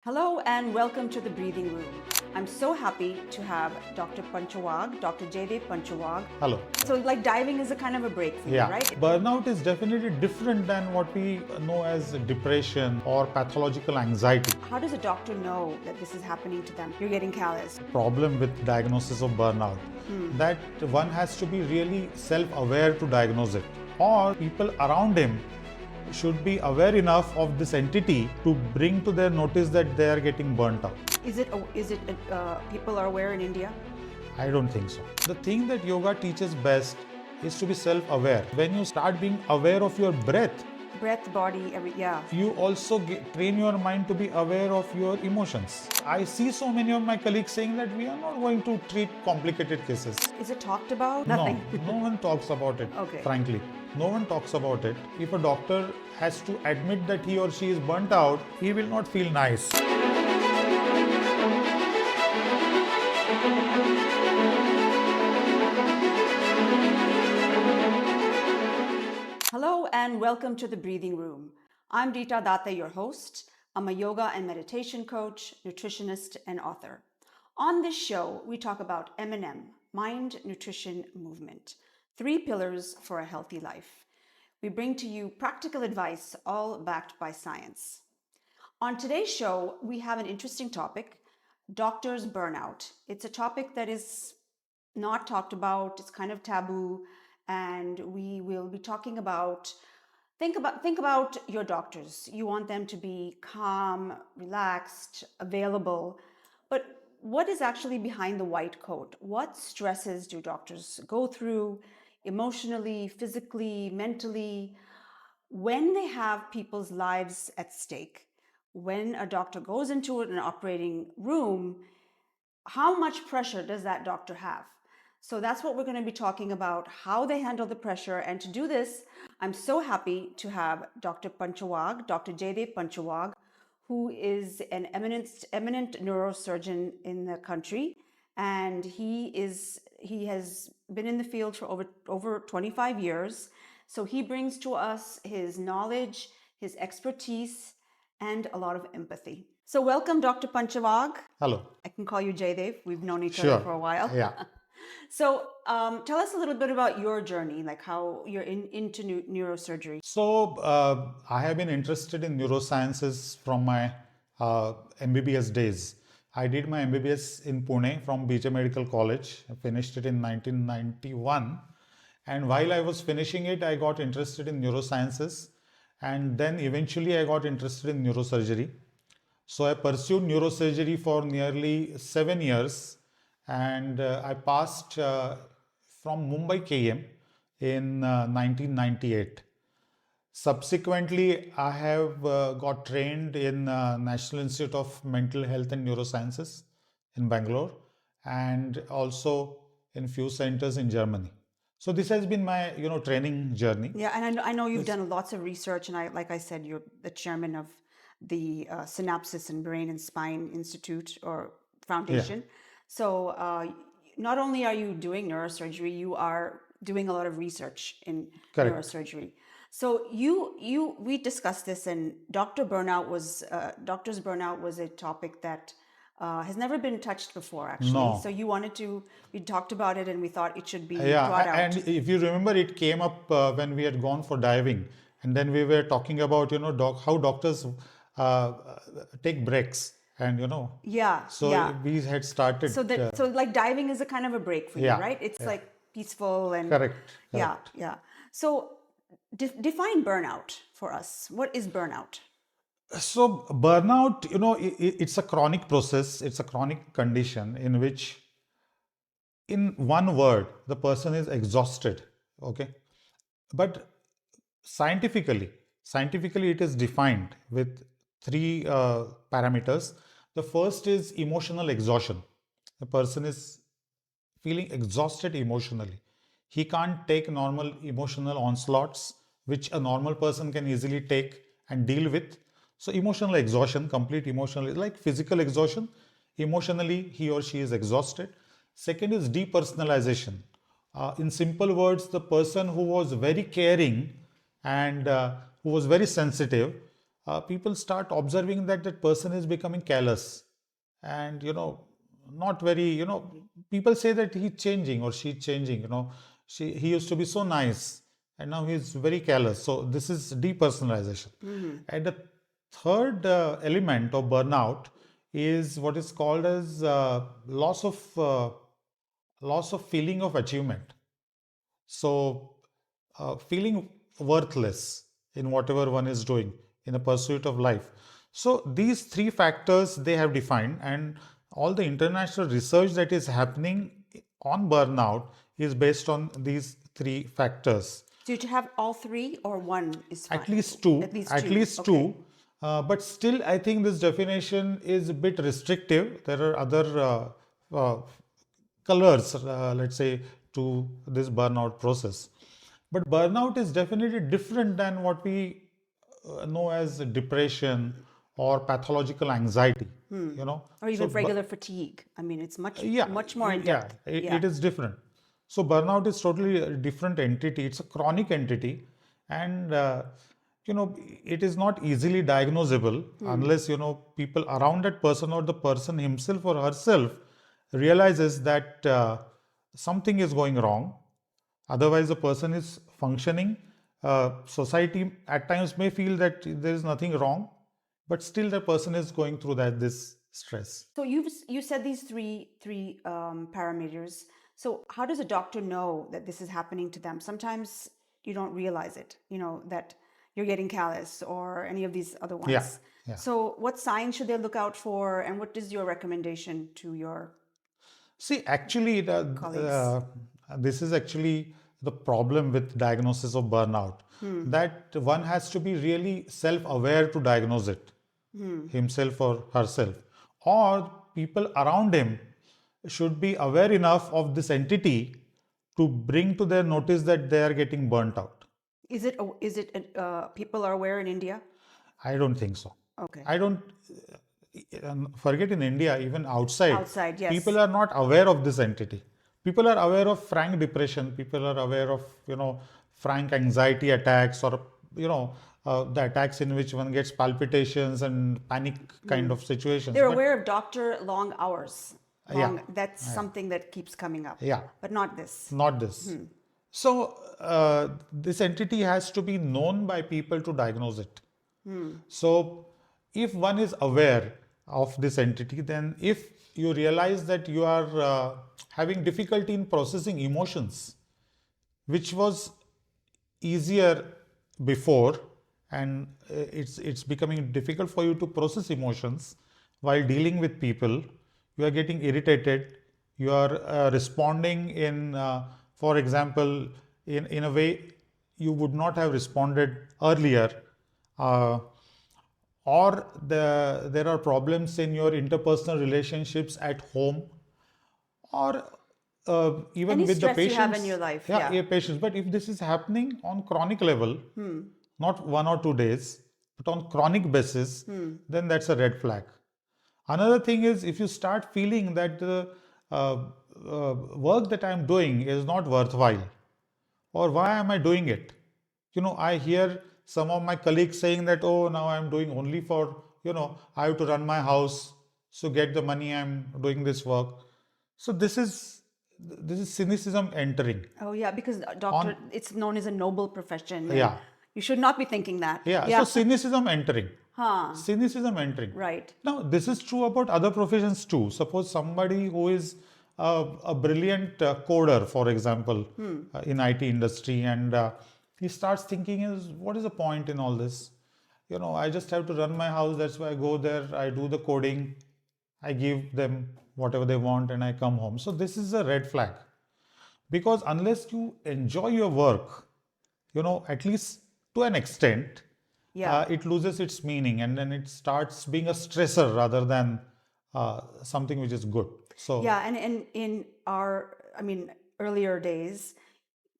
Hello and welcome to the Breathing Room. I'm so happy to have Dr. Panchawagh, Dr. Jaydev Panchawagh. Hello. So diving is a kind of a break for you, right? Burnout is definitely different than what we know as depression or pathological anxiety. How does a doctor know that this is happening to them? You're getting callous. Problem with diagnosis of burnout, that one has to be really self-aware to diagnose it, or people around him should be aware enough of this entity to bring to their notice that they are getting burnt out. Is it people are aware in India? I don't think so. The thing that yoga teaches best is to be self-aware. When you start being aware of your breath, Body, you also train your mind to be aware of your emotions. I see so many of my colleagues saying that we are not going to treat complicated cases. Is it talked about? No, Nothing. no one talks about it, Okay. frankly. No one talks about it. If a doctor has to admit that he or she is burnt out, he will not feel nice. Hello and welcome to the Breathing Room. I'm Rita Date, your host. I'm a yoga and meditation coach, nutritionist, and author. On this show, we talk about M&M, mind, nutrition, movement. 3 pillars for a healthy life. We bring to you practical advice, all backed by science. On today's show, we have an interesting topic, doctors' burnout. It's a topic that is not talked about, it's kind of taboo, and we will be talking about think about your doctors. You want them to be calm, relaxed, available, but what is actually behind the white coat? What stresses do doctors go through emotionally, physically, mentally, when they have people's lives at stake? When a doctor goes into an operating room, how much pressure does that doctor have? So that's what we're going to be talking about, how they handle the pressure. And to do this, I'm so happy to have Dr. Panchawagh, Dr. Jaydev Panchawagh, who is an eminent neurosurgeon in the country. And he has been in the field for over 25 years. So he brings to us his knowledge, his expertise, and a lot of empathy. So welcome, Dr. Panchawagh. Hello. I can call you Jaydev. We've known each other for a while. Yeah. So tell us a little bit about your journey, like how you're into neurosurgery. So I have been interested in neurosciences from my MBBS days. I did my MBBS in Pune from BJ Medical College. I finished it in 1991. And while I was finishing it, I got interested in neurosciences. And then eventually I got interested in neurosurgery. So I pursued neurosurgery for nearly 7 years. And I passed from Mumbai KM in 1998. Subsequently, I have got trained in National Institute of Mental Health and Neurosciences in Bangalore, and also in few centers in Germany. So this has been my training journey. Yeah, and I know you've done lots of research, and like I said, you're the chairman of the Synapse and Brain and Spine Institute or Foundation. Yeah. So not only are you doing neurosurgery, you are doing a lot of research in Correct. Neurosurgery. So we discussed this, and doctor's burnout was a topic that has never been touched before, actually. No. So we talked about it, and we thought it should be brought out. And if you remember, it came up when we had gone for diving, and then we were talking about how doctors take breaks. And we had started. So diving is a kind of a break for you, right? It's like peaceful and correct. Yeah. So define burnout for us. What is burnout? So burnout, it's a chronic process. It's a chronic condition in which, in one word, the person is exhausted. Okay, but scientifically, it is defined with 3 parameters. The first is emotional exhaustion. The person is feeling exhausted emotionally. He can't take normal emotional onslaughts, which a normal person can easily take and deal with. So emotional exhaustion, complete emotional, like physical exhaustion. Emotionally, he or she is exhausted. Second is depersonalization. In simple words, the person who was very caring and who was very sensitive people start observing that that person is becoming callous and, not very, people say that he's changing or she's changing, he used to be so nice and now he's very callous. So this is depersonalization. And the third element of burnout is what is called as loss of feeling of achievement. So, feeling worthless in whatever one is doing in the pursuit of life. So, these three factors they have defined, and all the international research that is happening on burnout is based on these three factors. So you have all three or one is fine? At least two. At least At two. least Okay. two. But still, I think this definition is a bit restrictive. There are other colors, let's say, to this burnout process. But burnout is definitely different than what we know as depression or pathological anxiety. Or even So, regular fatigue. I mean, it's much more in yeah, depth. it is different. So burnout is totally a different entity. It's a chronic entity, and it is not easily diagnosable unless people around that person or the person himself or herself realizes that something is going wrong. Otherwise, the person is functioning. Society at times may feel that there is nothing wrong, but still the person is going through this stress. So you said these three parameters. So how does a doctor know that this is happening to them? Sometimes you don't realize it, that you're getting callous or any of these other ones. Yeah. So what signs should they look out for, and what is your recommendation to your See, actually, colleagues? this is actually the problem with diagnosis of burnout, that one has to be really self-aware to diagnose it, himself or herself, or people around him should be aware enough of this entity to bring to their notice that they are getting burnt out. Is it people are aware in India? I don't think so. Okay. I don't forget in India, even outside, Outside, yes. people are not aware of this entity. People are aware of frank depression. People are aware of frank anxiety attacks, or the attacks in which one gets palpitations and panic kind of situations. They're But aware of doctor long hours. Yeah. That's something that keeps coming up. Yeah. But not this. not this. So this entity has to be known by people to diagnose it. So if one is aware of this entity, then if you realize that you are having difficulty in processing emotions, which was easier before, and it's becoming difficult for you to process emotions while dealing with people, you are getting irritated, you are responding in for example, in a way you would not have responded earlier, uh, or there are problems in your interpersonal relationships at home, or even Any with the stress you patients. have in your life, yeah. Patients. But if this is happening on chronic level, not 1 or 2 days, but on chronic basis, then that's a red flag. Another thing is, if you start feeling that the work that I'm doing is not worthwhile, or why am I doing it? I hear some of my colleagues saying that, oh, now I'm doing only for, I have to run my house, so get the money, I'm doing this work. So this is cynicism entering. Oh yeah, because doctor, it's known as a noble profession. Yeah. You should not be thinking that. So cynicism entering. Huh. Cynicism entering. Right. Now, this is true about other professions too. Suppose somebody who is a brilliant coder, for example, in IT industry, and he starts thinking, what is the point in all this? I just have to run my house. That's why I go there. I do the coding. I give them whatever they want, and I come home. So this is a red flag, because unless you enjoy your work, at least to an extent, it loses its meaning, and then it starts being a stressor rather than something which is good. So Yeah, and in our, earlier days,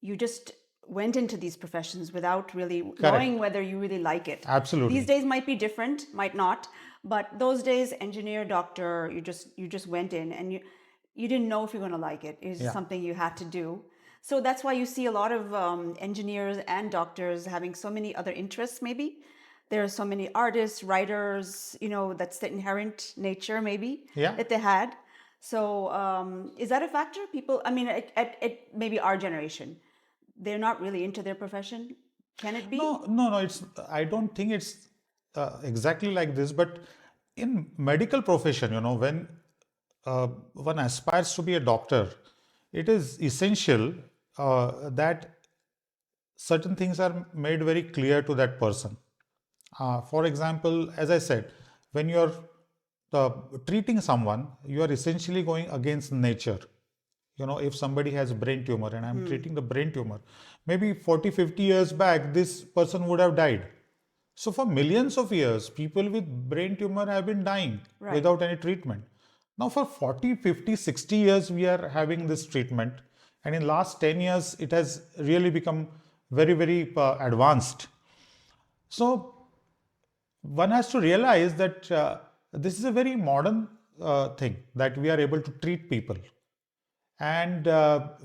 you just went into these professions without really knowing whether you really like it. Absolutely. These days might be different, might not, but those days, engineer, doctor, you just went in, and you didn't know if you're going to like it. It's just something you had to do. So that's why you see a lot of engineers and doctors having so many other interests, maybe, there are so many artists, writers, that's the inherent nature maybe Yeah. that they had. So is that a factor? People, I mean, at maybe our generation, they're not really into their profession. Can it be? No. I don't think it's exactly like this. But in medical profession, when one aspires to be a doctor, it is essential that certain things are made very clear to that person. For example, as I said, when you're treating someone, you are essentially going against nature. If somebody has brain tumor and I'm treating the brain tumor, maybe 40, 50 years back, this person would have died. So for millions of years, people with brain tumor have been dying Right. without any treatment. Now for 40, 50, 60 years, we are having this treatment. And in last 10 years, it has really become very, very advanced. So one has to realize that this is a very modern thing, that we are able to treat people. And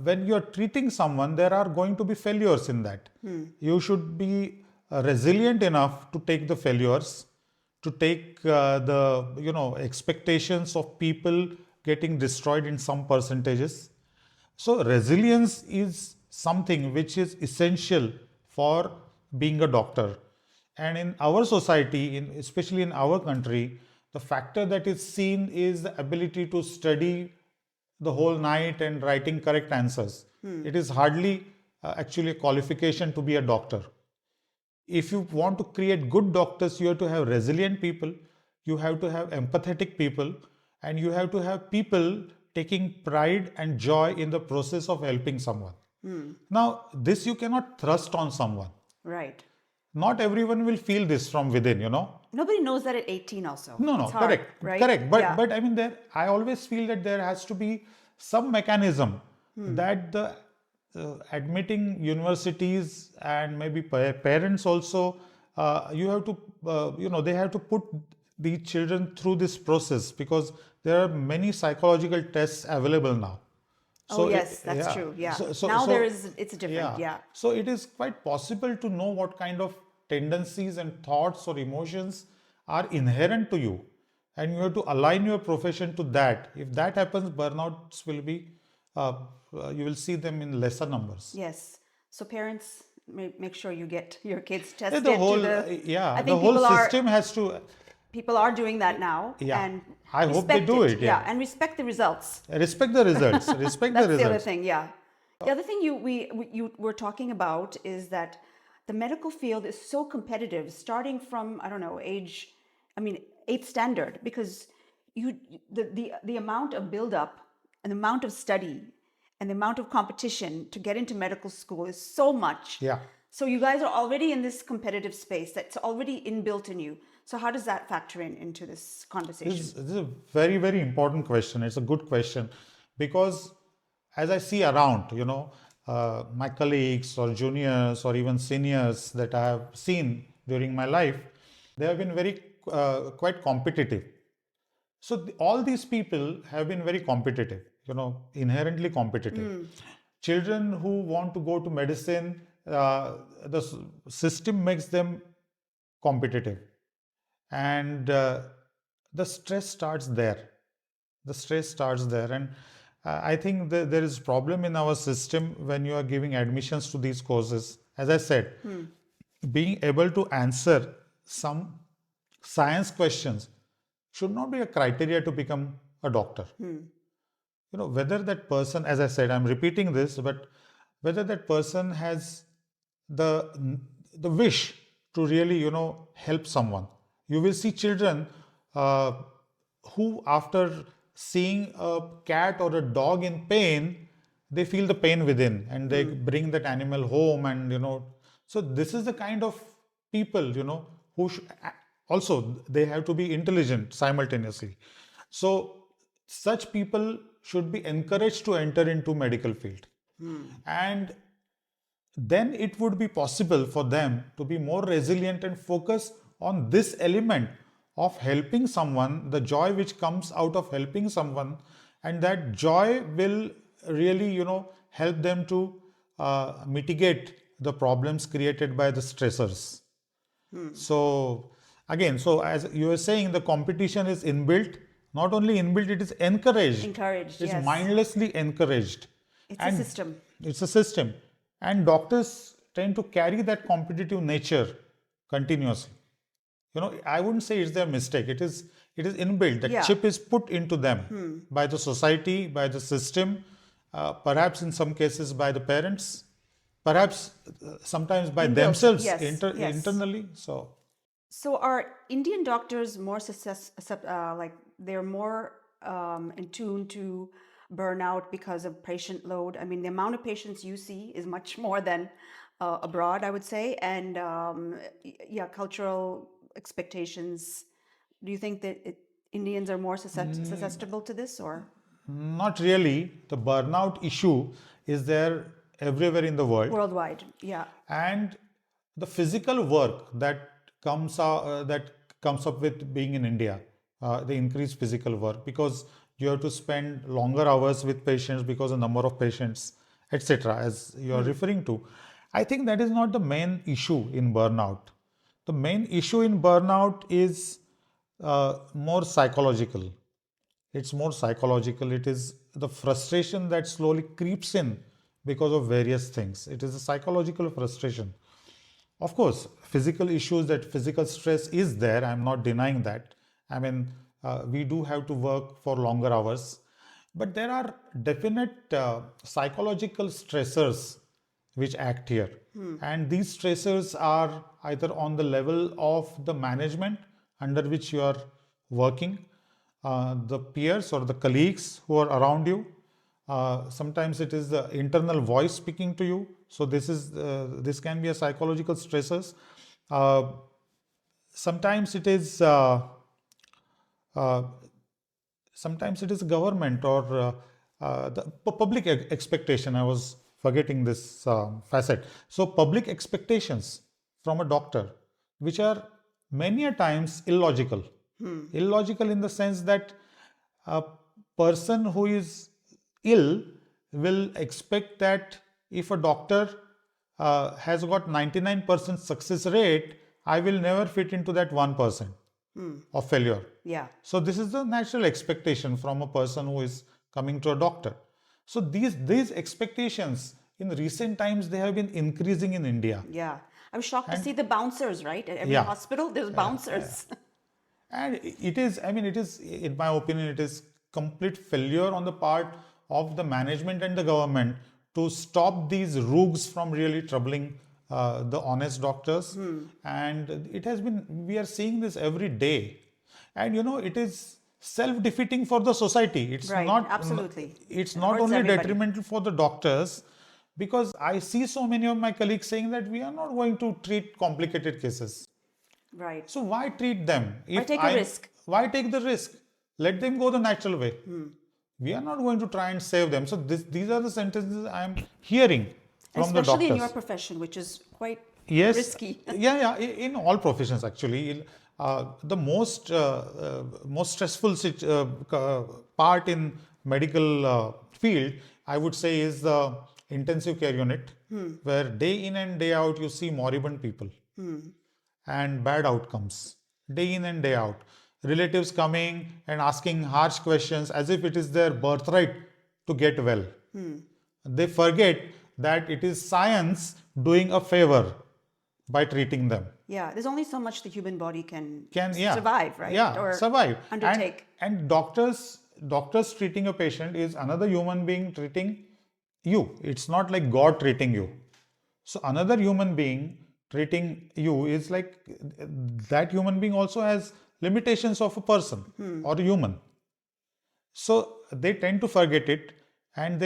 when you're treating someone, there are going to be failures in that. You should be resilient enough to take the failures, to take the expectations of people getting destroyed in some percentages. So resilience is something which is essential for being a doctor. And in our society, especially in our country, the factor that is seen is the ability to study the whole night and writing correct answers. It is hardly actually a qualification to be a doctor. If you want to create good doctors, you have to have resilient people, you have to have empathetic people, and you have to have people taking pride and joy in the process of helping someone. Now, this you cannot thrust on someone. Right. Not everyone will feel this from within, Nobody knows that at 18 also. No, It's hard, correct, right? correct. But Yeah. but I mean, I always feel that there has to be some mechanism that the admitting universities and maybe parents also, you have to, they have to put the children through this process, because there are many psychological tests available now. Oh, yes, that's true. Yeah. Now it's different. Yeah. So it is quite possible to know what kind of tendencies and thoughts or emotions are inherent to you. And you have to align your profession to that. If that happens, burnouts will be, you will see them in lesser numbers. Yes. So parents, make sure you get your kids Yeah, tested. the whole, I think the whole people system has to, people are doing that now. Yeah. And I hope they respect do it, yeah. and respect the results. respect the results. Respect That's the the other results. thing. Yeah. The other thing you were talking about is that the medical field is so competitive, starting from, I don't know, eighth standard, because the amount of buildup and the amount of study and the amount of competition to get into medical school is so much. Yeah. So you guys are already in this competitive space that's already inbuilt in you. So how does that factor into this conversation? This is a very, very important question. It's a good question, because as I see around, my colleagues or juniors or even seniors that I have seen during my life, they have been very quite competitive. So all these people have been very competitive, inherently competitive. Children who want to go to medicine, the system makes them competitive. And the stress starts there. And I think there is problem in our system when you are giving admissions to these courses. As I said, being able to answer some science questions should not be a criteria to become a doctor. Whether that person, as I said, I'm repeating this, but whether that person has the wish to really, help someone. You will see children who, after seeing a cat or a dog in pain, they feel the pain within and they bring that animal home. And, so this is the kind of people, who also they have to be intelligent simultaneously. So such people should be encouraged to enter into medical field. And then it would be possible for them to be more resilient and focus on this element of helping someone, the joy which comes out of helping someone, and that joy will really, help them to mitigate the problems created by the stressors. So again, so as you were saying, the competition is inbuilt. Not only inbuilt, it is encouraged. Encouraged, It's yes. mindlessly encouraged. It's a And system. it's a system. And doctors tend to carry that competitive nature continuously. I wouldn't say it's their mistake. It is inbuilt. That Yeah. chip is put into them by the society, by the system, perhaps in some cases by the parents, perhaps sometimes by Inbuilt, themselves yes, yes. internally. So are Indian doctors more like they're more in tune to burnout because of patient load? I mean, the amount of patients you see is much more than abroad, I would say, and yeah, cultural expectations. Do you think that Indians are more susceptible to this, or? Not really. The burnout issue is there everywhere in the world. Worldwide, yeah. And the physical work that comes up with being in India, the increased physical work, because you have to spend longer hours with patients because the number of patients, etc., as you are referring to. I think that is not the main issue in burnout. The main issue in burnout is more psychological. It's more psychological. It is the frustration that slowly creeps in because of various things. It is a psychological frustration. Of course, physical issues, that physical stress is there. I'm not denying that. I mean, we do have to work for longer hours. But there are definite psychological stressors which act here. And these stressors are either on the level of the management under which you are working, the peers or the colleagues who are around you. Sometimes it is the internal voice speaking to you. So this can be a psychological stressors. Sometimes it is uh, sometimes it is government or the public expectation. I was forgetting this facet. So public expectations from a doctor, which are many a times illogical. Illogical in the sense that a person who is ill will expect that if a doctor has got 99% success rate, I will never fit into that 1% of failure. Yeah. So this is the natural expectation from a person who is coming to a doctor. So these expectations in recent times, they have been increasing in India. Yeah. I was shocked to see the bouncers, right? At every Yeah. hospital, there's bouncers. And it is, in my opinion, it is complete failure on the part of the management and the government to stop these rogues from really troubling the honest doctors. And we are seeing this every day. And it is self-defeating for the society. It's Right, not, absolutely. it's It not hurts only everybody. detrimental for the doctors, because I see so many of my colleagues saying that we are not going to treat complicated cases. Right. So why treat them? take a risk? Why take the risk? Let them go the natural way. We are not going to try and save them. So these are the sentences I am hearing from the Especially doctors. in your profession, which is quite Yes. risky. Yeah. In all professions, actually, the most stressful part in medical field, I would say, is the intensive care unit, where day in and day out you see moribund people and bad outcomes, day in and day out. Relatives coming and asking harsh questions as if it is their birthright to get well. They forget that it is science doing a favor by treating them. Yeah. There's only so much the human body can Yeah. survive, right? Yeah, Or survive. undertake. And doctors treating a patient is another human being treating you. It's not like God treating you. So another human being treating you is like that human being also has limitations of a person or a human. So they tend to forget it, and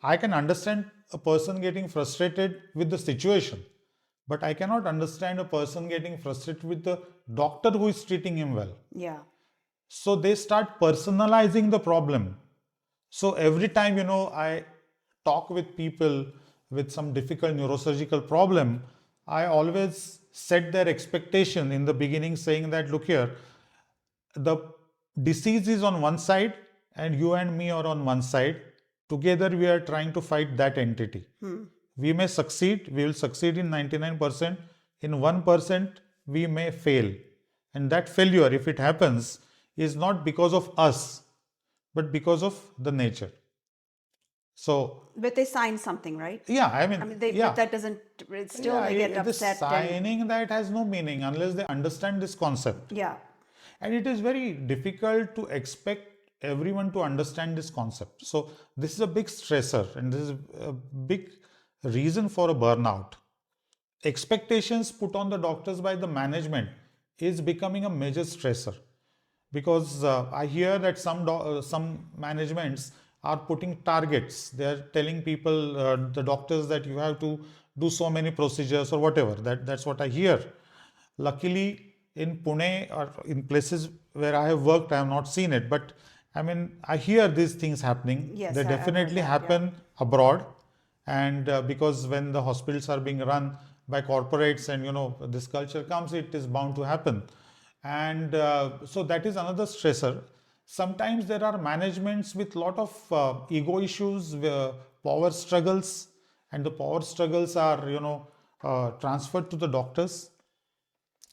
I can understand a person getting frustrated with the situation, but I cannot understand a person getting frustrated with the doctor who is treating him well. Yeah. So they start personalizing the problem. So every time, I talk with people with some difficult neurosurgical problem, I always set their expectation in the beginning, saying that, look here, the disease is on one side and you and me are on one side. Together we are trying to fight that entity. We may succeed, we will succeed in 99%. In 1%, we may fail. And that failure, if it happens, is not because of us, but because of the nature. So, But they sign something, right? yeah, I mean, but that doesn't. It's still they get the upset. signing that has no meaning unless they understand this concept. Yeah. And it is very difficult to expect everyone to understand this concept. So this is a big stressor, and this is a big reason for a burnout. Expectations put on the doctors by the management is becoming a major stressor, because I hear that some managements are putting targets. They are telling people, the doctors, that you have to do so many procedures or whatever. That's what I hear. Luckily, in Pune or in places where I have worked, I have not seen it. But I mean, I hear these things happening. Yes, they definitely happen abroad. And because when the hospitals are being run by corporates and this culture comes, it is bound to happen. And so that is another stressor. Sometimes there are managements with lot of ego issues, power struggles, and the power struggles are transferred to the doctors.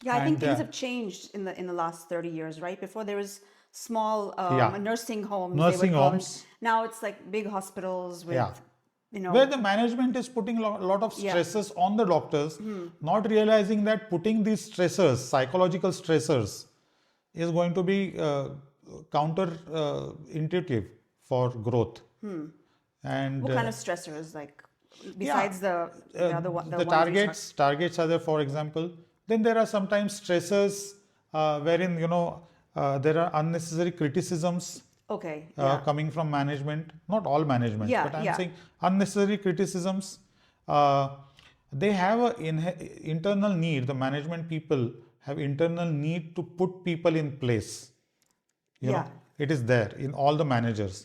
Yeah, I think things have changed in the last 30 years, right? Before there was small nursing homes. Nursing homes. Now it's like big hospitals with, where the management is putting a lot of stresses on the doctors, not realizing that putting these stressors, psychological stressors, is going to be counter-intuitive for growth. And what kind of stressors, like besides the targets are there, for example. Then there are sometimes stressors wherein there are unnecessary criticisms coming from management. Not all management, but I'm saying unnecessary criticisms. They have an internal need. The management people have internal need to put people in place. It is there in all the managers.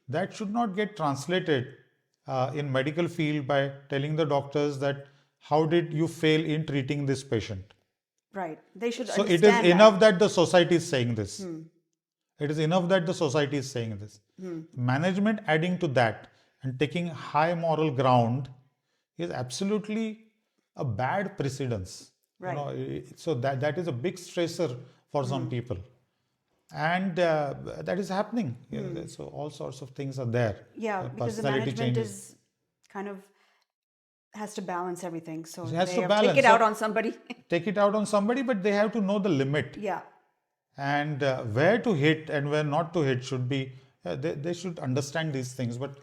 That should not get translated in medical field by telling the doctors that how did you fail in treating this patient. Right. They should So understand it is enough that the society is saying this. It is enough that the society is saying this. Management adding to that and taking high moral ground is absolutely a bad precedence. Right. So that is a big stressor for some people. And that is happening. So all sorts of things are there. Yeah, because the management is kind of has to balance everything. So they have to take it out on somebody. Take it out on somebody, but they have to know the limit. Yeah. And where to hit and where not to hit should be, they should understand these things. But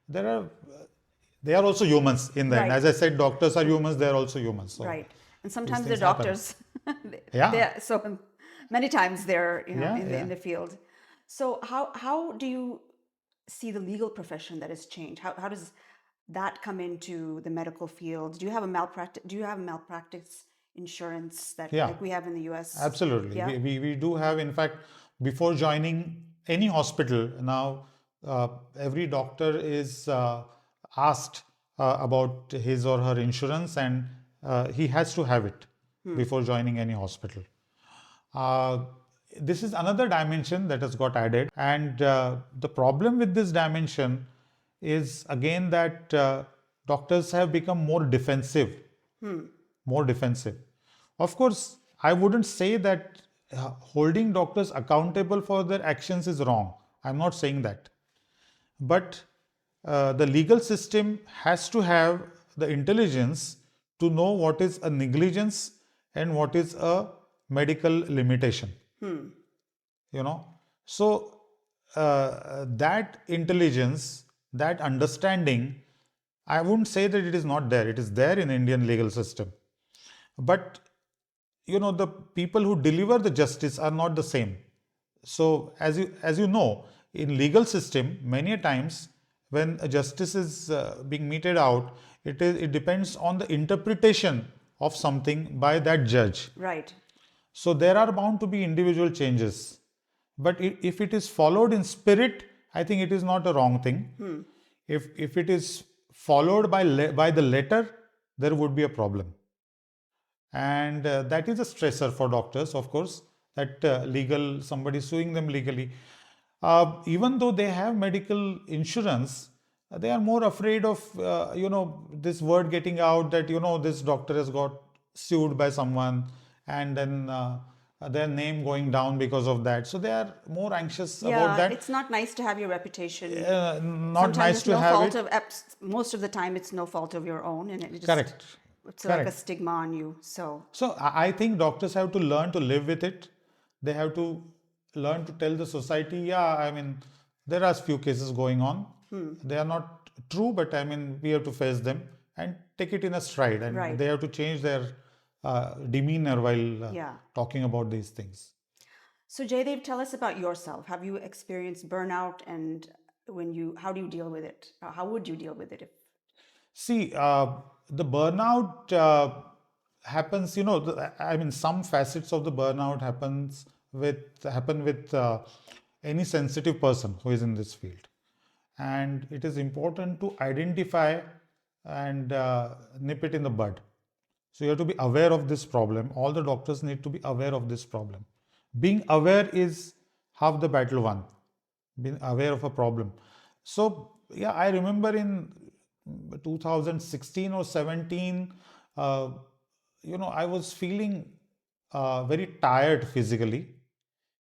they are also humans in the end. As I said, doctors are humans, they are also humans. So right. And sometimes they're doctors. So many times they're in the field. So how do you see the legal profession that has changed? How does that come into the medical field? Do you have a malpractice insurance that like we have in the US? Absolutely. Yeah? We do have. In fact, before joining any hospital now, every doctor is asked about his or her insurance, and he has to have it before joining any hospital. This is another dimension that has got added, and the problem with this dimension is again that doctors have become more defensive. Of course, I wouldn't say that holding doctors accountable for their actions is wrong. I'm not saying that. But the legal system has to have the intelligence to know what is a negligence and what is a medical limitation. So that intelligence, that understanding, I wouldn't say that it is not there. It is there in Indian legal system. But the people who deliver the justice are not the same. So as you know, in legal system, many a times when a justice is being meted out, it depends on the interpretation of something by that judge. Right. So there are bound to be individual changes. But if it is followed in spirit, I think it is not a wrong thing. If it is followed by the letter, there would be a problem. And that is a stressor for doctors, of course, that somebody suing them legally. Even though they have medical insurance, they are more afraid of, this word getting out that, this doctor has got sued by someone and then their name going down because of that. So they are more anxious about Yeah, that. it's not nice to have your reputation. Not Sometimes nice it's to no have fault it. of, most of the time it's no fault of your own, and it just, Correct. it's like a Correct. stigma on you. So, So I think doctors have to learn to live with it. They have to learn to tell the society, yeah, I mean, there are few cases going on. They are not true, but I mean, we have to face them and take it in a stride. And right. they have to change their demeanor while Yeah. talking about these things. So Jaydev, tell us about yourself. Have you experienced burnout, and how do you deal with it? How would you deal with it if? See, the burnout happens. I mean, some facets of the burnout happen with any sensitive person who is in this field, and it is important to identify and nip it in the bud. So you have to be aware of this problem. All the doctors need to be aware of this problem. Being aware is half the battle won. Being aware of a problem. So yeah, I remember in 2016 or 17, uh, I was feeling very tired physically,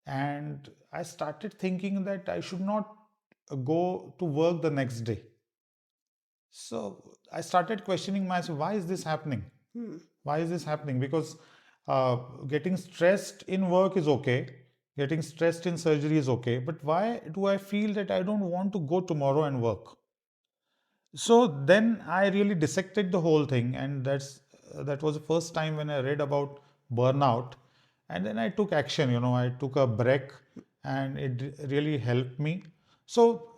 and I started thinking that I should not go to work the next day. So I started questioning myself, why is this happening? Why is this happening? Because getting stressed in work is okay, getting stressed in surgery is okay, but why do I feel that I don't want to go tomorrow and work? So then I really dissected the whole thing, and that was the first time when I read about burnout, and then I took action. I took a break, and it really helped me. So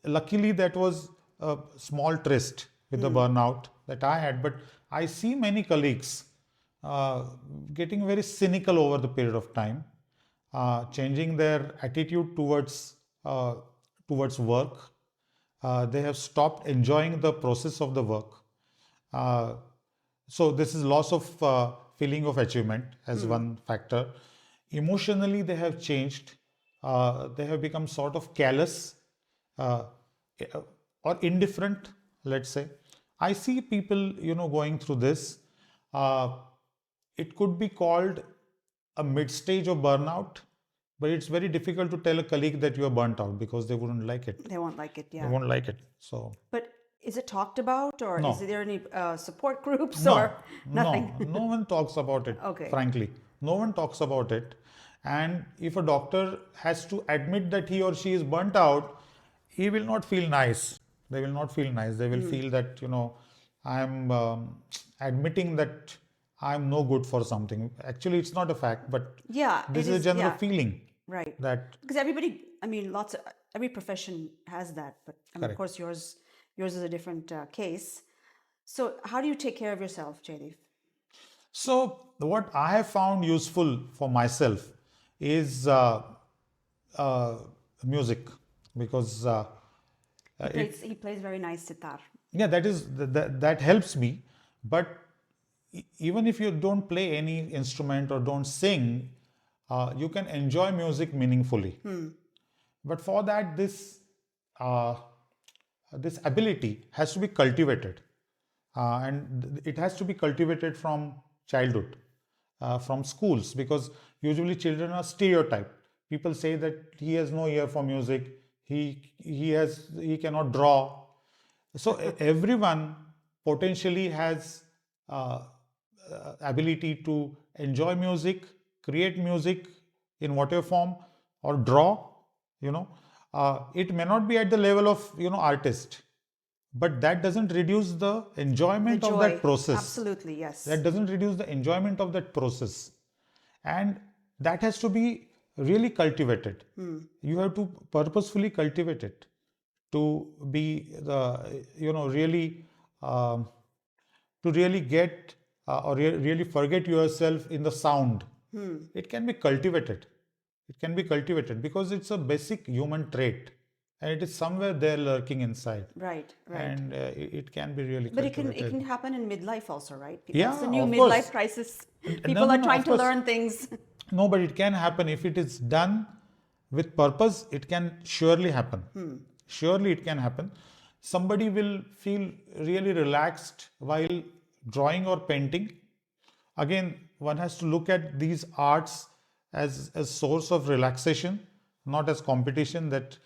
luckily, that was a small tryst with the burnout that I had, but I see many colleagues uh, getting very cynical over the period of time, changing their attitude towards work. They have stopped enjoying the process of the work. Uh, so this is loss of feeling of achievement as one factor. Emotionally, they have changed. They have become sort of callous uh, or indifferent. Let's say, I see people, going through this. Uh, it could be called a mid stage of burnout, but it's very difficult to tell a colleague that you are burnt out because they wouldn't like it. They won't like it, They yeah. won't like it. So But is it talked about, or is no, there any support groups no, or nothing? no one talks about it. Okay. Frankly, no one talks about it. And if a doctor has to admit that he or she is burnt out, he will not feel nice. They will not feel nice. They will feel that I'm admitting that I'm no good for something. Actually, it's not a fact, but Yeah, this it is a is. general Yeah, feeling right. that Because everybody, I mean, every profession has that, but I mean, of correct. course, yours is a different case. So, how do you take care of yourself, Jaydev? So, what I have found useful for myself is uh, music, because He plays very nice sitar. yeah, that helps me. But even if you don't play any instrument or don't sing, you can enjoy music meaningfully. But for that, uh, this ability has to be cultivated, and it has to be cultivated from childhood, from schools, because usually children are stereotyped. People say that he has no ear for music, he cannot draw. So everyone potentially has ability to enjoy music, create music in whatever form, or draw. You know, it may not be at the level of artist, but that doesn't reduce the The enjoyment of that joy. process. Absolutely, yes. That doesn't reduce the enjoyment of that process, and that has to be really cultivated. You have to purposefully cultivate it to be the really um, to really get really forget yourself in the sound. It can be cultivated. It can be cultivated because it's a basic human trait, and it is somewhere there lurking inside. Right, right. And it can be really But it cultivated. can happen in midlife also, right? Yeah, That's the new of midlife course. crisis. No, People no, are no, trying of to course. learn things. No, but it can happen if it is done with purpose. It can surely happen. Surely it can happen. Somebody will feel really relaxed while drawing or painting. Again, one has to look at these arts as a source of relaxation, not as competition that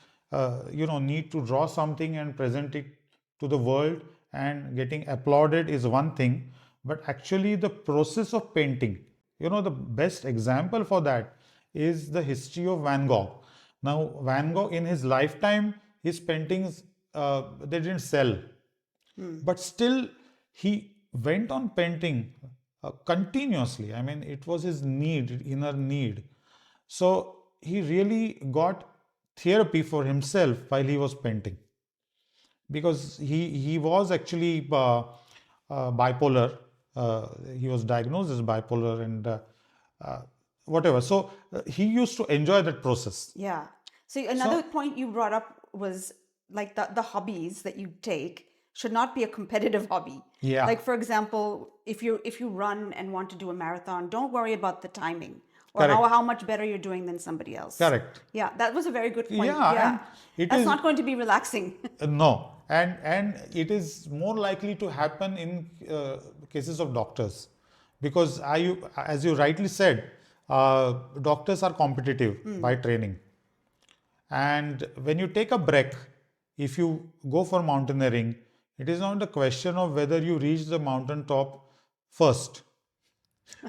need to draw something and present it to the world and getting applauded is one thing, but actually the process of painting, the best example for that is the history of Van Gogh. Now, Van Gogh in his lifetime, his paintings, they didn't sell, but still he went on painting continuously. I mean, it was his need, inner need. So he really got therapy for himself while he was painting, because he was actually bipolar. He was diagnosed as bipolar and whatever. So he used to enjoy that process. Yeah. So another point you brought up was like the hobbies that you take should not be a competitive hobby. Yeah. Like, for example, if you run and want to do a marathon, don't worry about the timing or Correct. how much better you're doing than somebody else. Correct. Yeah, that was a very good point. Yeah, and That's not going to be relaxing. No, and it is more likely to happen in cases of doctors, because as you rightly said, doctors are competitive by training, and when you take a break, if you go for mountaineering, it is not a question of whether you reach the mountain top first.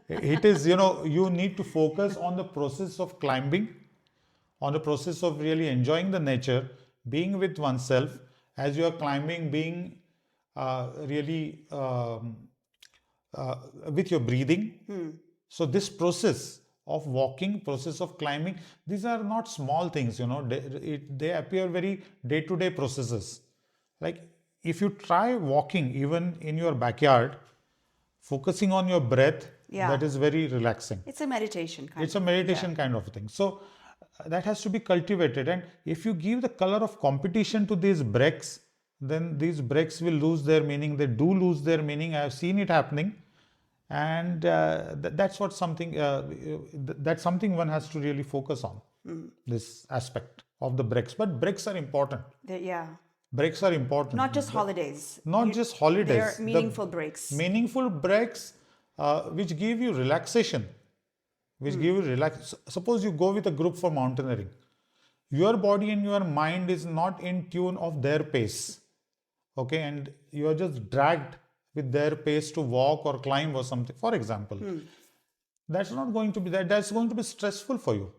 It is, you need to focus on the process of climbing, on the process of really enjoying the nature, being with oneself as you are climbing, being really with your breathing. So this process of walking, process of climbing, these are not small things, they appear very day-to-day processes. Like if you try walking even in your backyard, focusing on your breath, that is very relaxing. It's a meditation kind. It's a meditation kind of thing. So that has to be cultivated. And if you give the color of competition to these breaks, then these breaks will lose their meaning. They do lose their meaning. I have seen it happening. And that's something one has to really focus on, this aspect of the breaks. But breaks are important. Breaks are important. Not just holidays. Not just holidays. They're meaningful breaks. Meaningful breaks which give you relaxation. Suppose you go with a group for mountaineering. Your body and your mind is not in tune of their pace. Okay, and you are just dragged with their pace to walk or climb or something, for example. That's not going to be that. That's going to be stressful for you.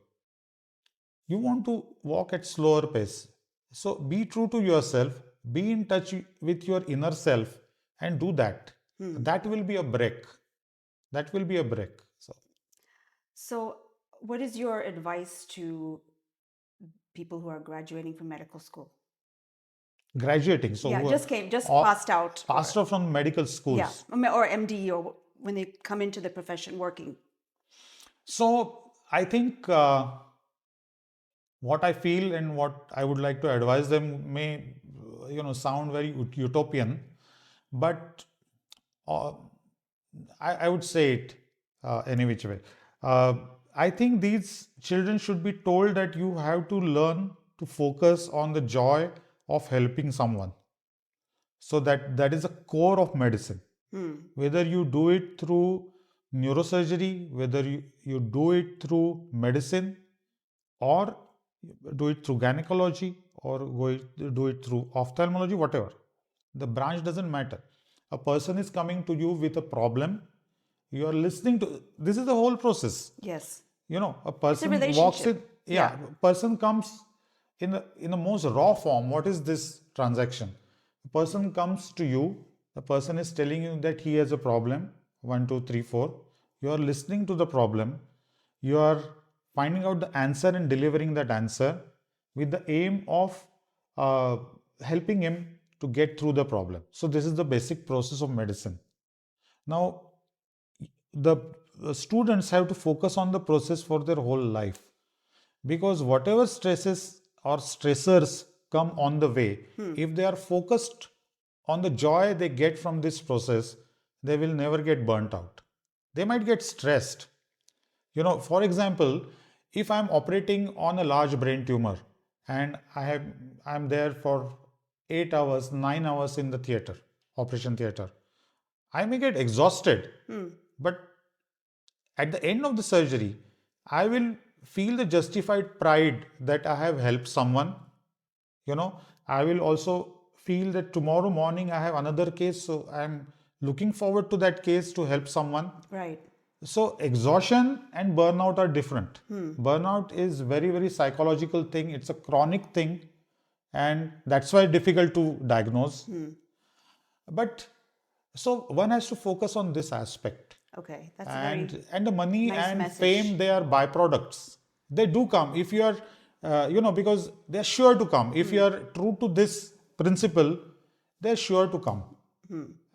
You want to walk at slower pace. So be true to yourself, be in touch with your inner self and do that. That will be a break. That will be a break. So what is your advice to people who are graduating from medical school? Graduating. So just passed out. Passed out from medical schools. Yeah, or MD, or when they come into the profession working. So I think what I feel and what I would like to advise them may, sound very utopian, but I would say it any which way. I think these children should be told that you have to learn to focus on the joy of helping someone. So that is the core of medicine. Whether you do it through neurosurgery, whether you do it through medicine, or do it through gynecology, or do it through ophthalmology, whatever. The branch doesn't matter. A person is coming to you with a problem. You are listening to. This is the whole process. Yes. A person walks in. A person comes in the most raw form. What is this transaction? A person comes to you. The person is telling you that he has a problem. 1, 2, 3, 4. You are listening to the problem. You are finding out the answer and delivering that answer with the aim of helping him to get through the problem. So this is the basic process of medicine. Now, the students have to focus on the process for their whole life, because whatever stresses or stressors come on the way, if they are focused on the joy they get from this process, they will never get burnt out. They might get stressed. For example, if I'm operating on a large brain tumor and I'm there for 8 hours, 9 hours in the operation theater, I may get exhausted, but at the end of the surgery, I will feel the justified pride that I have helped someone. I will also feel that tomorrow morning I have another case, so I'm looking forward to that case to help someone. Right. So exhaustion and burnout are different. Burnout is very, very psychological thing. It's a chronic thing, and that's why it's difficult to diagnose. But so one has to focus on this aspect. Okay, that's a very And the money nice and message. fame, they are byproducts. They do come if you are, because they're sure to come. If you are true to this principle, they're sure to come.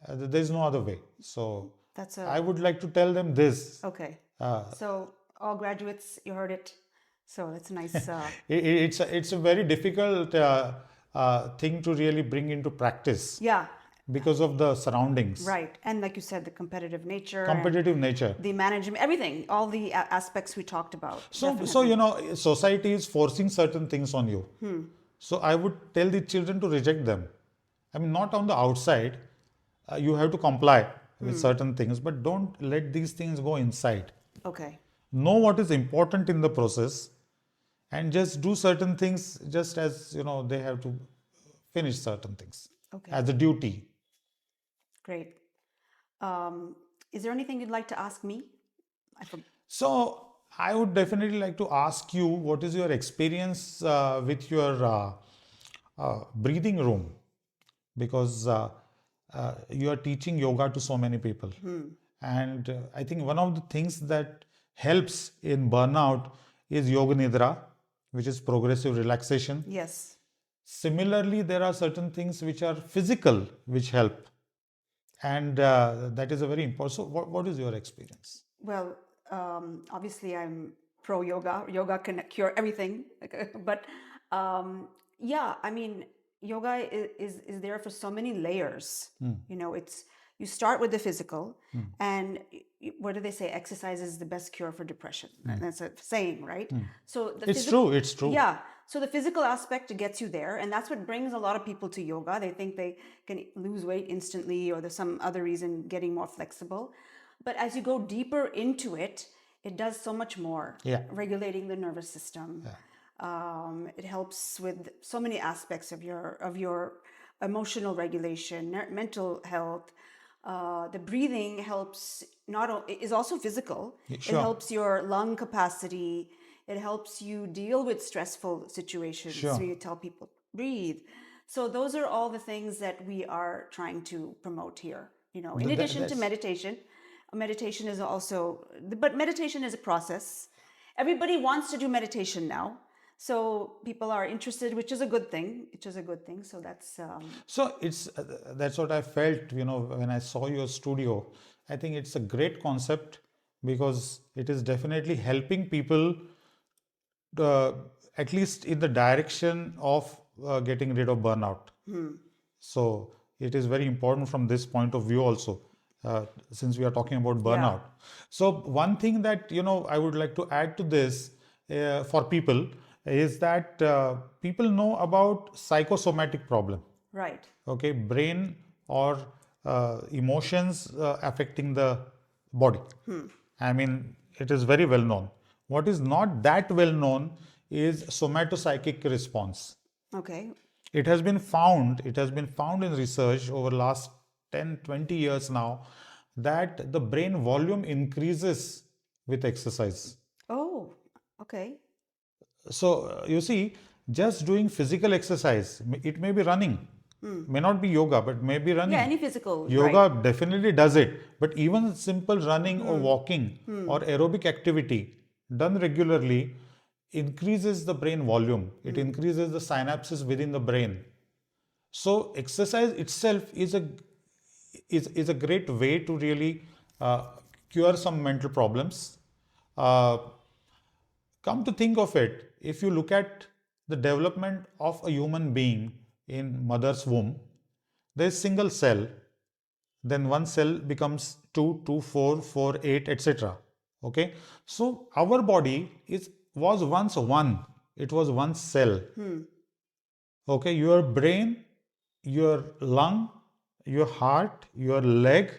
There's no other way. So That's I would like to tell them this. okay. Uh, So all graduates, you heard it. So that's a nice. it's a very difficult thing to really bring into practice Yeah, because of the surroundings, right. And like you said, the competitive nature, competitive nature. the management, everything, all the aspects we talked about. So, Definitely. society is forcing certain things on you. So, I would tell the children to reject them. I mean, not on the outside. You have to comply with certain things, but don't let these things go inside. Okay. Know what is important in the process, and just do certain things just as they have to finish certain things Okay. as a duty. Great. Is there anything you'd like to ask me? So I would definitely like to ask you, what is your experience with your breathing room? Because you are teaching yoga to so many people. And I think one of the things that helps in burnout is yoga nidra, which is progressive relaxation. Yes. Similarly, there are certain things which are physical which help. And that is a very important. So what is your experience? Well, obviously, I'm pro yoga. Yoga can cure everything. But yeah, I mean, yoga is there for so many layers. It's you start with the physical, and what do they say? Exercise is the best cure for depression. That's a saying, right? So It's true. It's true. Yeah. So the physical aspect gets you there, and that's what brings a lot of people to yoga. They think they can lose weight instantly, or there's some other reason getting more flexible. But as you go deeper into it, it does so much more. Yeah. Regulating the nervous system. It helps with so many aspects of your emotional regulation, mental health. The breathing helps is also physical. Sure. It helps your lung capacity. It helps you deal with stressful situations. Sure. So you tell people breathe. So those are all the things that we are trying to promote here. In addition to meditation, meditation is also, but meditation is a process. Everybody wants to do meditation now. So people are interested, which is a good thing. So that's. So that's what I felt, when I saw your studio. I think it's a great concept because it is definitely helping people, at least in the direction of getting rid of burnout. So it is very important from this point of view also, since we are talking about burnout. So one thing that I would like to add to this for people is that people know about psychosomatic problem. Right. Okay, brain or emotions affecting the body. I mean, it is very well known. What is not that well known is somatopsychic response. Okay. It has been found in research over last 10-20 years now that the brain volume increases with exercise. Oh, okay. So you see, just doing physical exercise, it may be running, may not be yoga, but may be running. Yeah, any physical. Yoga definitely does it, but even simple running or walking or aerobic activity done regularly increases the brain volume. It increases the synapses within the brain. So exercise itself is a great way to really cure some mental problems. Come to think of it, if you look at the development of a human being in mother's womb, there is single cell, then one cell becomes 2, 2, 4, 4, 8, etc. Okay, so our body was once one. It was one cell. Okay, your brain, your lung, your heart, your leg,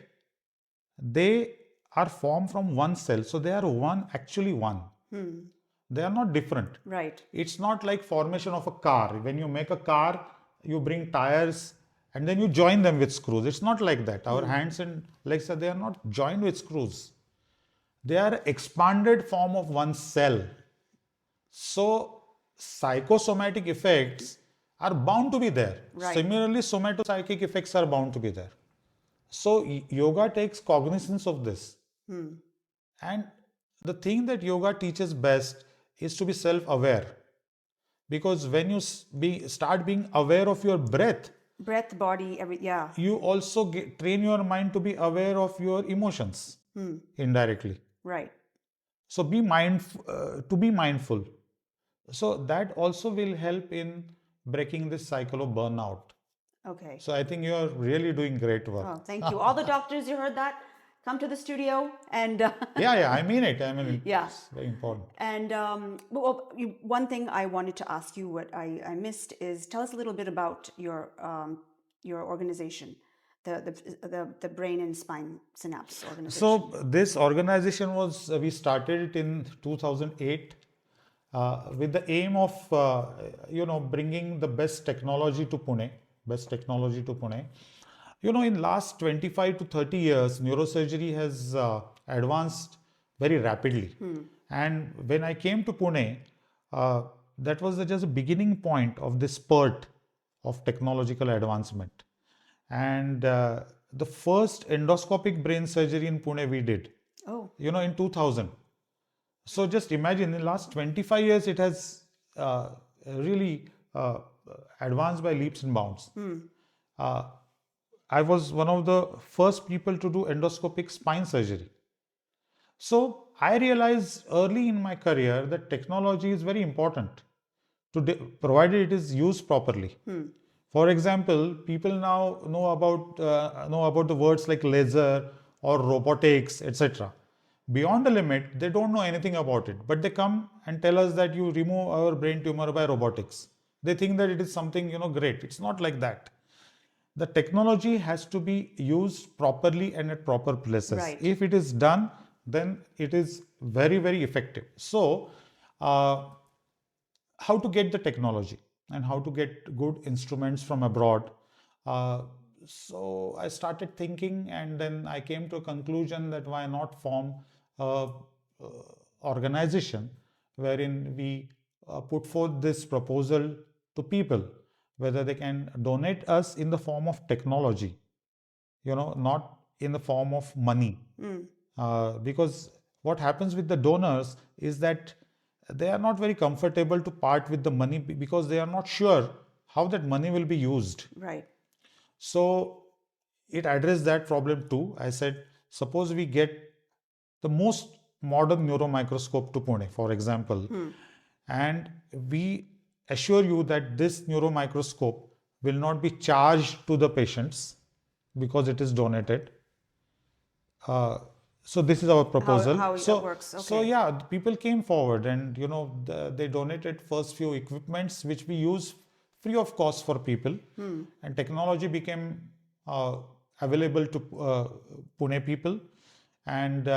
they are formed from one cell. So they are one, actually one. They are not different. Right. It's not like formation of a car. When you make a car, you bring tires and then you join them with screws. It's not like that. Our hands and legs, they are not joined with screws. They are expanded form of one cell. So psychosomatic effects are bound to be there. Right. Similarly, somatopsychic effects are bound to be there. So yoga takes cognizance of this. And the thing that yoga teaches best is to be self-aware. Because when you start being aware of your breath, Body, yeah. you also train your mind to be aware of your emotions indirectly. Right. So be mindful, to be mindful. So that also will help in breaking this cycle of burnout. Okay. So I think you are really doing great work. Oh, thank you. All the doctors, you heard that? Come to the studio and Yeah, I mean it. Yeah. It's very important. And one thing I wanted to ask you, what I missed, is tell us a little bit about your organization, the Brain and Spine Synapse organization. So this organization we started it in 2008 with the aim of bringing the best technology to Pune. In last 25 to 30 years, neurosurgery has advanced very rapidly. And when I came to Pune, that was just a beginning point of this spurt of technological advancement. And the first endoscopic brain surgery in Pune we did, in 2000. So just imagine, in the last 25 years, it has really advanced by leaps and bounds. I was one of the first people to do endoscopic spine surgery. So I realized early in my career that technology is very important, provided it is used properly. For example, people now know about the words like laser or robotics, etc. Beyond the limit, they don't know anything about it, but they come and tell us that you remove our brain tumor by robotics. They think that it is something great. It's not like that. The technology has to be used properly and at proper places. Right. If it is done, then it is very, very effective. So, how to get the technology and how to get good instruments from abroad. So I started thinking, and then I came to a conclusion that why not form a organization wherein we put forth this proposal to people, whether they can donate us in the form of technology, not in the form of money. Because what happens with the donors is that they are not very comfortable to part with the money because they are not sure how that money will be used. Right. So it addressed that problem too. I said, suppose we get the most modern neuromicroscope to Pune, for example, and we assure you that this neuromicroscope will not be charged to the patients because it is donated. So this is our proposal. How it works. Okay. So yeah, people came forward and they donated first few equipments which we use free of cost for people, and technology became available to Pune people, and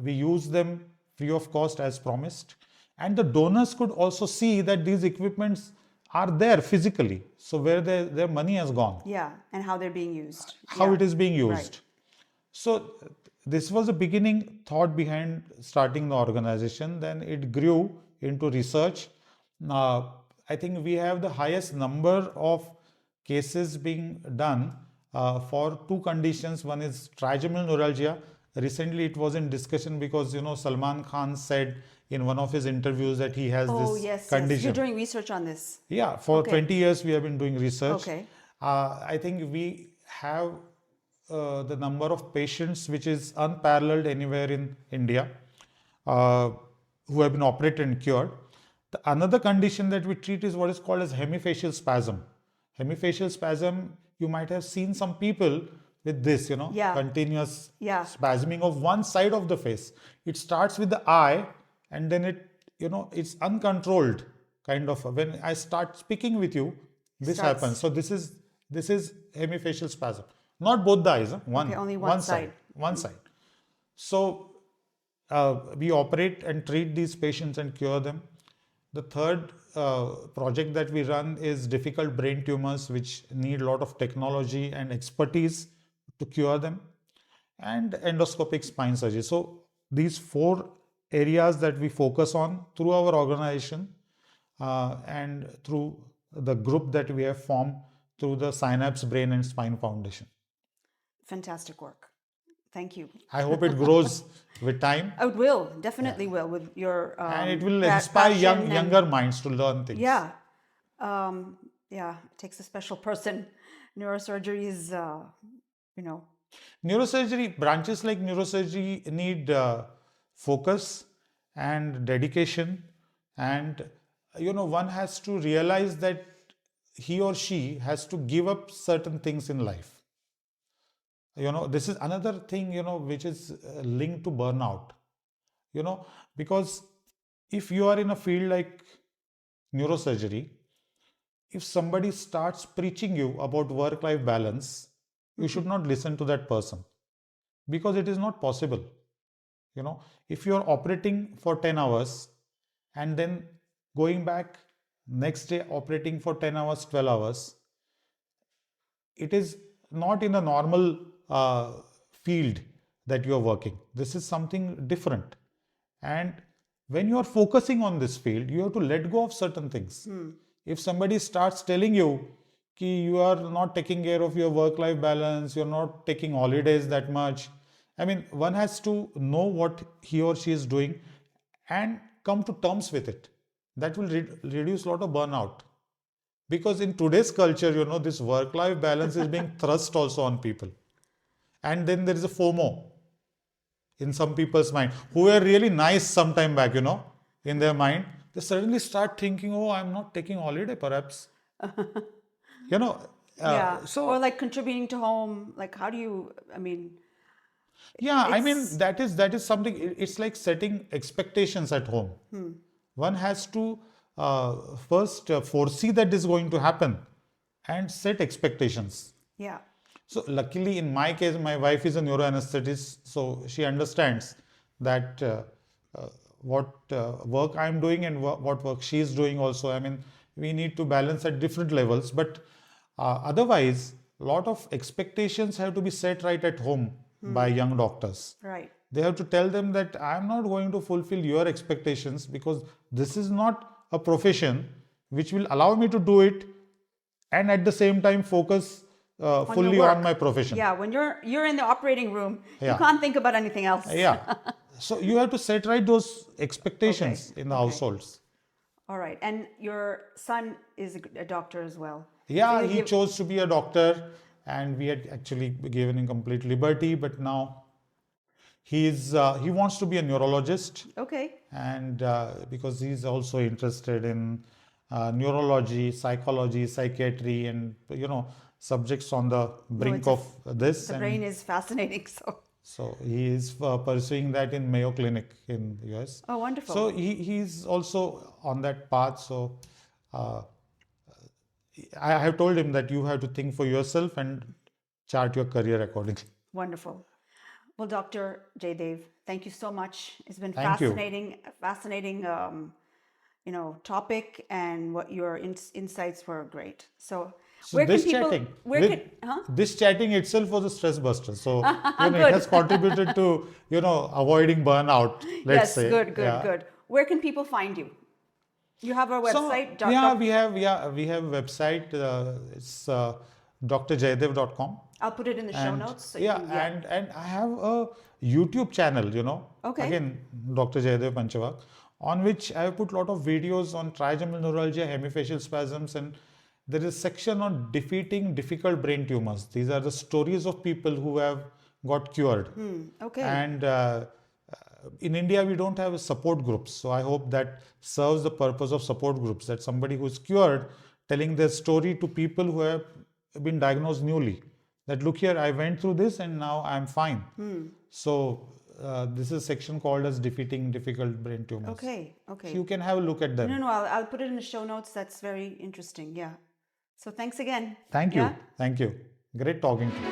we use them free of cost as promised. And the donors could also see that these equipments are there physically. So where their money has gone. Yeah, and how they're being used. How it is being used. Right. So this was a beginning thought behind starting the organization. Then it grew into research. I think we have the highest number of cases being done for two conditions. One is trigeminal neuralgia. Recently it was in discussion because Salman Khan said in one of his interviews that he has this condition. Yes. You're doing research on this. Yeah, for 20 years we have been doing research. Okay. I think we have the number of patients which is unparalleled anywhere in India who have been operated and cured. Another condition that we treat is what is called as hemifacial spasm. Hemifacial spasm, you might have seen some people with this, continuous spasming of one side of the face. It starts with the eye and then it's uncontrolled kind of. When I start speaking with you, this happens. So this is hemifacial spasm. Not both the eyes, only one side. One side. So we operate and treat these patients and cure them. The third project that we run is difficult brain tumors, which need a lot of technology and expertise to cure them, and endoscopic spine surgery. So these four areas that we focus on through our organization and through the group that we have formed through the Synapse Brain and Spine Foundation. Fantastic work. Thank you. I hope it grows with time. It will, definitely will, with your And it will inspire younger minds to learn things. Yeah. Yeah, it takes a special person. Neurosurgery is, Neurosurgery, branches like neurosurgery need focus and dedication, and one has to realize that he or she has to give up certain things in life. This is another thing, which is linked to burnout, because if you are in a field like neurosurgery, if somebody starts preaching you about work-life balance, you should not listen to that person, because it is not possible. If you are operating for 10 hours and then going back next day operating for 10 hours, 12 hours, it is not in a normal field that you are working. This is something different. And when you are focusing on this field, you have to let go of certain things. If somebody starts telling you that you are not taking care of your work-life balance, you're not taking holidays that much, one has to know what he or she is doing and come to terms with it. That will reduce a lot of burnout. Because in today's culture, this work-life balance is being thrust also on people. And then there is a FOMO in some people's mind, who were really nice some time back, in their mind. They suddenly start thinking, oh, I'm not taking holiday perhaps. Yeah. So, or like contributing to home, like how do you, Yeah, that is something, it's like setting expectations at home. One has to first foresee that is going to happen and set expectations. Yeah. So luckily in my case, my wife is a neuroanesthetist, so she understands that what work I'm doing and what work she is doing also. We need to balance at different levels, but otherwise, a lot of expectations have to be set right at home by young doctors. Right. They have to tell them that I'm not going to fulfill your expectations, because this is not a profession which will allow me to do it and at the same time focus fully on my profession. Yeah, when you're in the operating room, you can't think about anything else. Yeah. So you have to set right those expectations in the households. All right. And your son is a doctor as well. Yeah, he chose to be a doctor, and we had actually given him complete liberty, but now he wants to be a neurologist. Okay. And because he's also interested in neurology, psychology, psychiatry, and subjects on the brink of this. The brain is fascinating. So he is pursuing that in Mayo Clinic in US. Oh, wonderful. So he's also on that path. So I have told him that you have to think for yourself and chart your career accordingly. Wonderful. Well, Dr. Jaydev, thank you so much. It's been fascinating topic, and what your insights were great. So where this can people, chatting, this chatting itself was a stress buster. So it has contributed to avoiding burnout. Let's say. Good. Where can people find you? You have our website. We have a website. It's drjaydev.com. I'll put it in the show notes. So and I have a YouTube channel. Okay. Again, Dr. Jaydev Panchawagh, on which I have put a lot of videos on trigeminal neuralgia, hemifacial spasms, and there is a section on defeating difficult brain tumors. These are the stories of people who have got cured. Okay. And in India, we don't have support groups. So I hope that serves the purpose of support groups, that somebody who is cured telling their story to people who have been diagnosed newly. That look here, I went through this and now I'm fine. So this is a section called as defeating difficult brain tumors. Okay. So you can have a look at them. No, I'll put it in the show notes. That's very interesting. Yeah. So thanks again. Thank you. Thank you. Great talking to you.